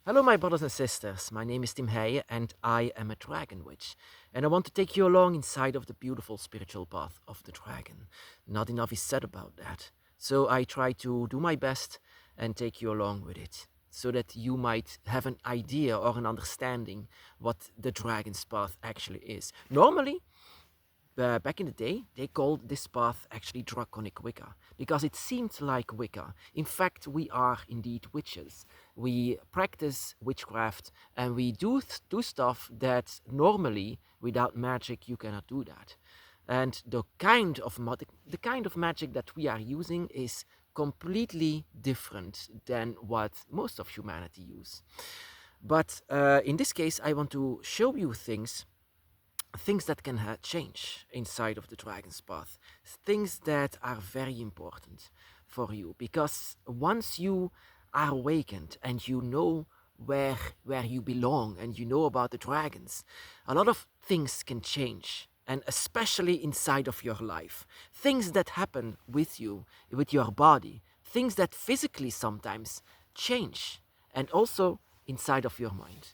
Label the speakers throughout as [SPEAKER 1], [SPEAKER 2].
[SPEAKER 1] Hello, my brothers and sisters. My name is Tim Heijen, and I am a dragon witch. And I want to take you along inside of the beautiful spiritual path of the dragon. Not enough is said about that. So I try to do my best and take you along with it, so that you might have an idea or an understanding what the dragon's path actually is. Normally, back in the day, they called this path actually Draconic Wicca because it seemed like Wicca. In fact, we are indeed witches. We practice witchcraft and we do stuff that normally without magic you cannot do that. And the kind of magic that we are using is completely different than what most of humanity use. But in this case, I want to show you things that can change inside of the dragon's path, things that are very important for you, because once you are awakened and you know where you belong and you know about the dragons, a lot of things can change, and especially inside of your life, things that happen with you, with your body, things that physically sometimes change, and also inside of your mind,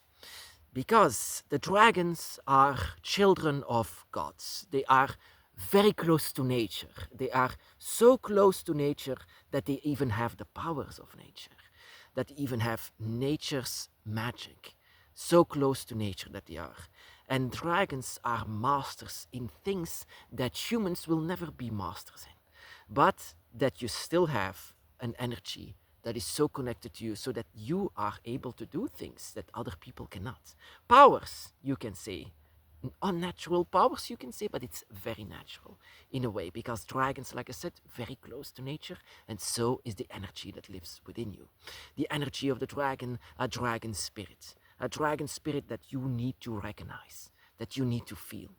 [SPEAKER 1] because the dragons are children of gods. They are very close to nature. They are so close to nature that they even have the powers of nature, that they even have nature's magic. So close to nature that they are. And dragons are masters in things that humans will never be masters in, but that you still have an energy that is so connected to you so that you are able to do things that other people cannot. Powers, you can say. Unnatural powers, you can say, but it's very natural in a way because dragons, like I said, very close to nature, and so is the energy that lives within you. The energy of the dragon, a dragon spirit that you need to recognize, that you need to feel.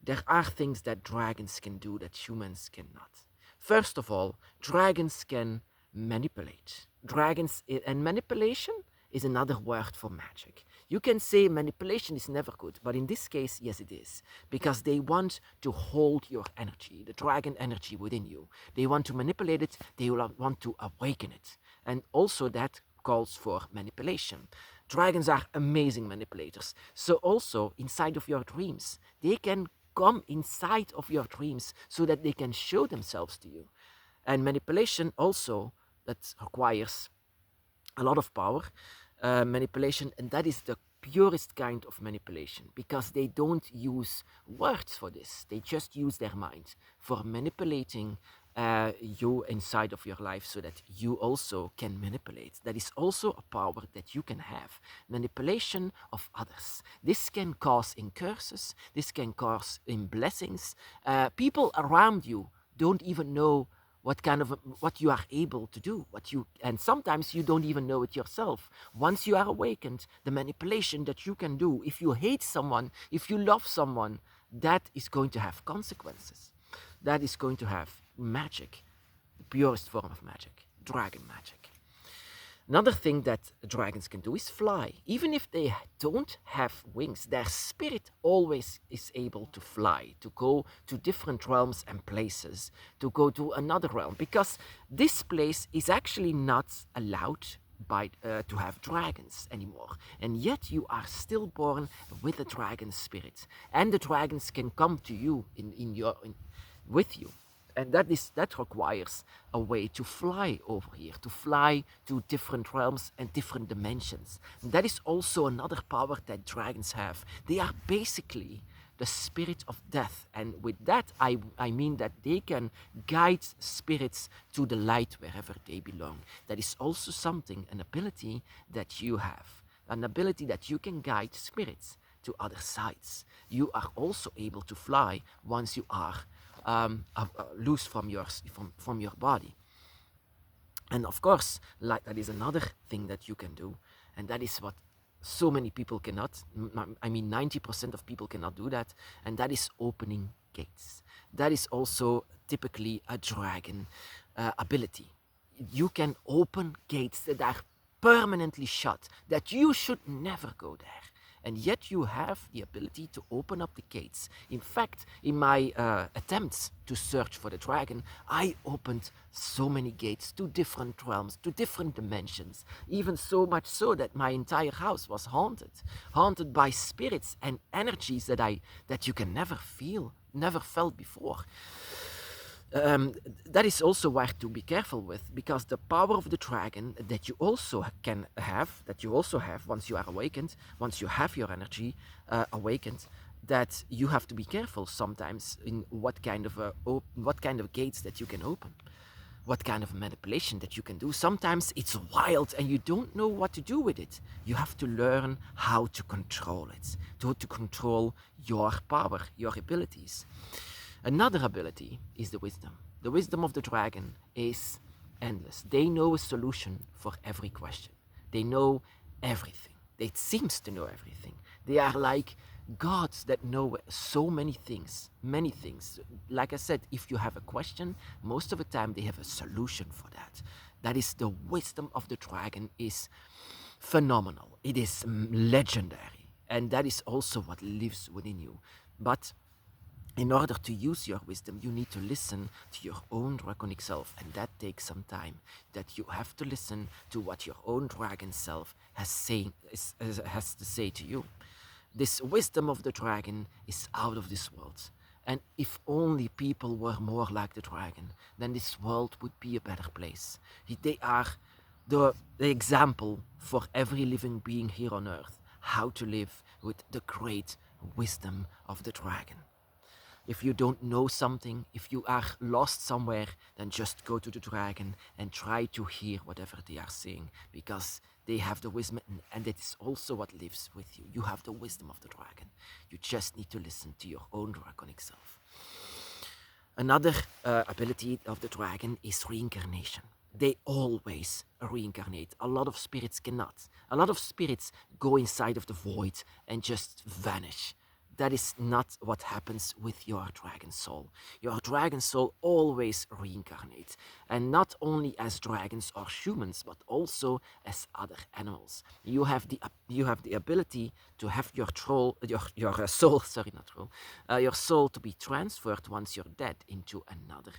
[SPEAKER 1] There are things that dragons can do that humans cannot. First of all, dragons can manipulate. And manipulation is another word for magic. You can say manipulation is never good, but in this case, yes, it is. Because they want to hold your energy, the dragon energy within you. They want to manipulate it, they want to awaken it. And also, that calls for manipulation. Dragons are amazing manipulators. So, also inside of your dreams, they can come inside of your dreams so that they can show themselves to you. And manipulation also that requires a lot of power, manipulation, and that is the purest kind of manipulation because they don't use words for this. They just use their mind for manipulating you inside of your life so that you also can manipulate. That is also a power that you can have. Manipulation of others. This can cause in curses, this can cause in blessings. People around you don't even know what you are able to do, and sometimes you don't even know it yourself. Once you are awakened, the manipulation that you can do, if you hate someone, if you love someone, that is going to have consequences. That is going to have magic, the purest form of magic, dragon magic. Another thing that dragons can do is fly. Even if they don't have wings, their spirit always is able to fly, to go to different realms and places, to go to another realm, because this place is actually not allowed to have dragons anymore. And yet you are still born with a dragon spirit. And the dragons can come to you with you, and that requires a way to fly over here, to fly to different realms and different dimensions. And that is also another power that dragons have. They are basically the spirit of death, and with that I mean that they can guide spirits to the light wherever they belong. That is also something, an ability that you have, an ability that you can guide spirits to other sides. You are also able to fly once you are loose from your body. And of course, like that is another thing that you can do, and that is what so many people cannot. I mean, 90% of people cannot do that, and that is opening gates. That is also typically a dragon ability. You can open gates that are permanently shut, that you should never go there. and yet you have the ability to open up the gates. In fact, in my attempts to search for the dragon, I opened so many gates to different realms, to different dimensions, even so much so that my entire house was haunted by spirits and energies that you can never feel, never felt before. um, that is also where to be careful with, because the power of the dragon that you also have once you are awakened, once you have your energy awakened, that you have to be careful sometimes in what kind of gates that you can open, what kind of manipulation that you can do. Sometimes it's wild and you don't know what to do with it. You have to learn how to control it, to control your power, your abilities. Another ability is the wisdom. The wisdom of the dragon is endless. They know a solution for every question. They know everything. It seems to know everything. They are like gods that know so many things, many things. Like I said, if you have a question, most of the time they have a solution for that. That is the wisdom of the dragon is phenomenal. It is legendary. And that is also what lives within you. But in order to use your wisdom, you need to listen to your own draconic self, and that takes some time. That you have to listen to what your own dragon self has to say to you. This wisdom of the dragon is out of this world. And if only people were more like the dragon, then this world would be a better place. They are the example for every living being here on earth, how to live with the great wisdom of the dragon. If you don't know something, if you are lost somewhere, then just go to the dragon and try to hear whatever they are saying, because they have the wisdom, and it is also what lives with you. You have the wisdom of the dragon. You just need to listen to your own draconic self. Another ability of the dragon is reincarnation. They always reincarnate. A lot of spirits cannot. A lot of spirits go inside of the void and just vanish. That is not what happens with your dragon soul. Your dragon soul always reincarnates, and not only as dragons or humans, but also as other animals. You have the ability to have your soul, sorry, not troll, your soul to be transferred once you're dead into another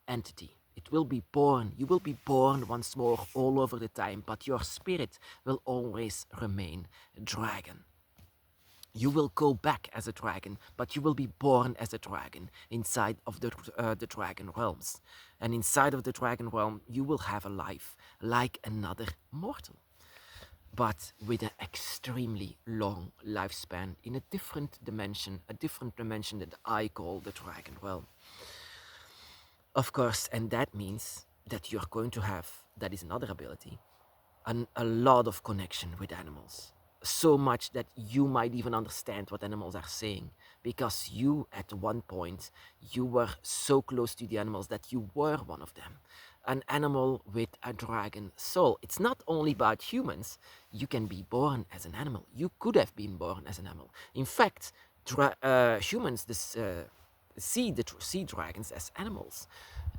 [SPEAKER 1] entity. It will be born. You will be born once more all over the time, but your spirit will always remain a dragon. You will go back as a dragon, but you will be born as a dragon inside of the dragon realms. And inside of the dragon realm, you will have a life like another mortal, but with an extremely long lifespan in a different dimension that I call the dragon realm. Of course, and that means that you're going to have, that is another ability, a lot of connection with animals. So much that you might even understand what animals are saying, because you, at one point, you were so close to the animals that you were one of them. An animal with a dragon soul. It's not only about humans. You can be born as an animal. You could have been born as an animal. In fact, humans see the sea dragons as animals.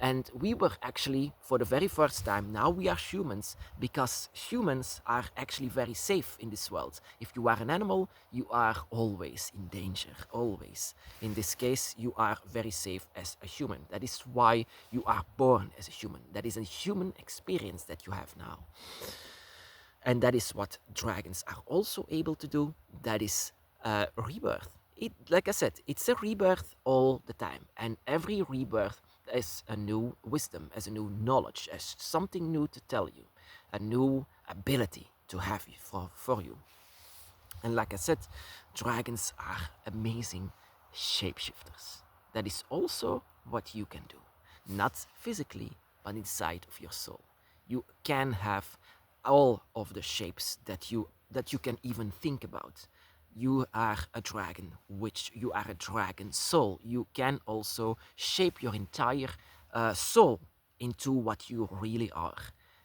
[SPEAKER 1] And we were actually, for the very first time, now we are humans, because humans are actually very safe in this world. If you are an animal, you are always in danger, always. In this case, you are very safe as a human. That is why you are born as a human. That is a human experience that you have now. And that is what dragons are also able to do. That is rebirth. Like I said, it's a rebirth all the time. And every rebirth is a new wisdom, as a new knowledge, as something new to tell you, a new ability to have for you. And like I said, dragons are amazing shapeshifters. That is also what you can do. Not physically, but inside of your soul. You can have all of the shapes that you can even think about. You are a dragon, which you are a dragon soul. You can also shape your entire soul into what you really are.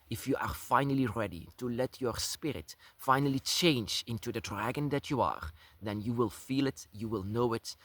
[SPEAKER 1] If you are finally ready to let your spirit finally change into the dragon that you are, then you will feel it, you will know it,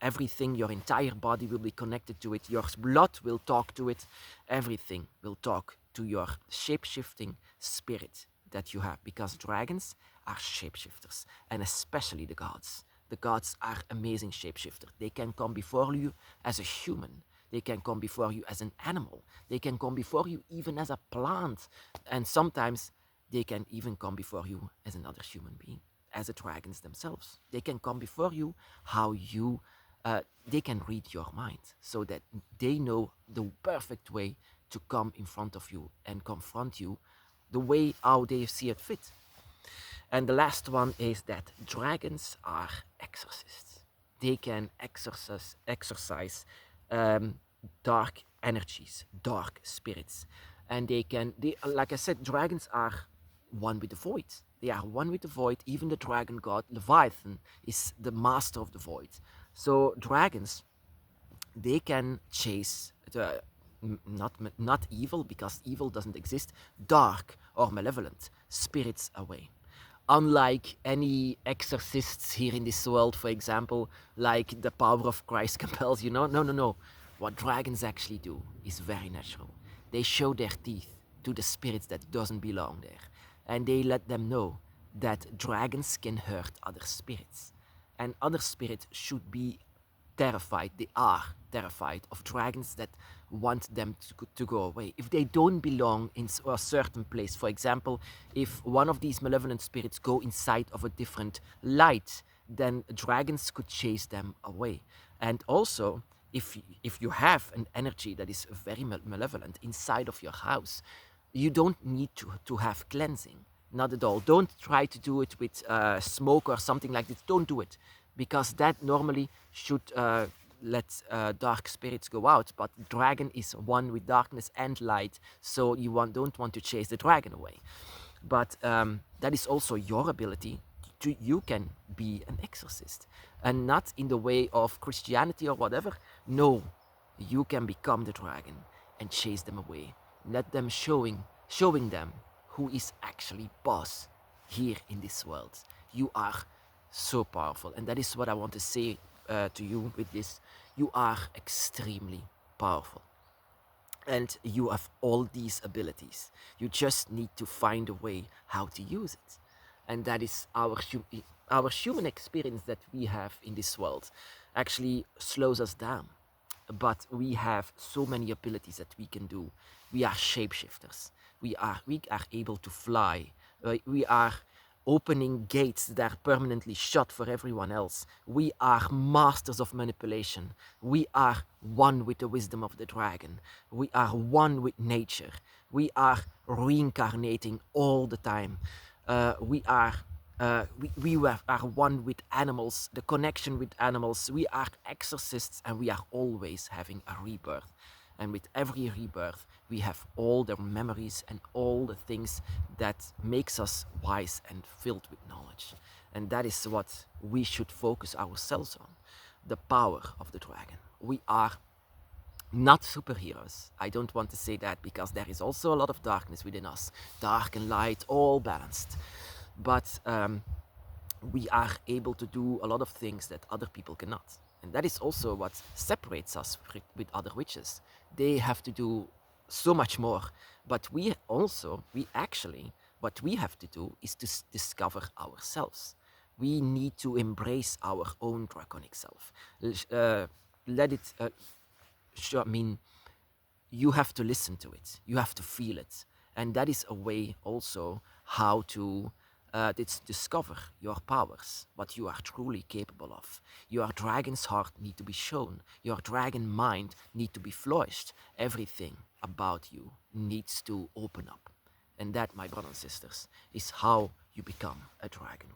[SPEAKER 1] everything, your entire body will be connected to it, your blood will talk to it, everything will talk to your shape-shifting spirit that you have, because dragons are shapeshifters, and especially the gods. The gods are amazing shapeshifters. They can come before you as a human. They can come before you as an animal. They can come before you even as a plant. And sometimes they can even come before you as another human being, as the dragons themselves. They can come before you how you, they can read your mind, so that they know the perfect way to come in front of you and confront you the way how they see it fit. And the last one is that dragons are exorcists. They can exorcise um, dark energies, dark spirits, and they, like I said, dragons are one with the void. They are one with the void. Even the dragon god Leviathan is the master of the void. So dragons, they can chase the not evil, because evil doesn't exist, dark or malevolent spirits away. Unlike any exorcists here in this world, for example, like the power of Christ compels you. No. What dragons actually do is very natural. They show their teeth to the spirits that doesn't belong there, and they let them know that dragons can hurt other spirits, and other spirits should be terrified. They are terrified of dragons that want them to go away. If they don't belong in a certain place, for example, if one of these malevolent spirits go inside of a different light, then dragons could chase them away. And also, if you have an energy that is very malevolent inside of your house, you don't need to have cleansing. Not at all. Don't try to do it with smoke or something like this. Don't do it, because that normally should let dark spirits go out. But dragon is one with darkness and light, so you don't want to chase the dragon away. But that is also your ability. You can be an exorcist, and not in the way of Christianity or whatever. No, you can become the dragon and chase them away. Let them showing them who is actually boss here in this world. You are so powerful, and that is what I want to say to you with this. You are extremely powerful, and you have all these abilities. You just need to find a way how to use it, and that is our human experience that we have in this world actually slows us down. But we have so many abilities that we can do. We are shapeshifters. We are able to fly. We are opening gates that are permanently shut for everyone else. We are masters of manipulation. We are one with the wisdom of the dragon. We are one with nature. We are reincarnating all the time. We are one with animals, the connection with animals. We are exorcists, and we are always having a rebirth. And with every rebirth, we have all the memories and all the things that makes us wise and filled with knowledge. And that is what we should focus ourselves on, the power of the dragon. We are not superheroes. I don't want to say that, because there is also a lot of darkness within us, dark and light, all balanced. But we are able to do a lot of things that other people cannot. And that is also what separates us with other witches. They have to do so much more. But what we have to do is to discover ourselves. We need to embrace our own draconic self. Let it, I mean, you have to listen to it. You have to feel it. And that is a way also how to discover your powers, what you are truly capable of. Your dragon's heart need to be shown. Your dragon mind need to be flourished. Everything about you needs to open up. And that, my brothers and sisters, is how you become a dragon.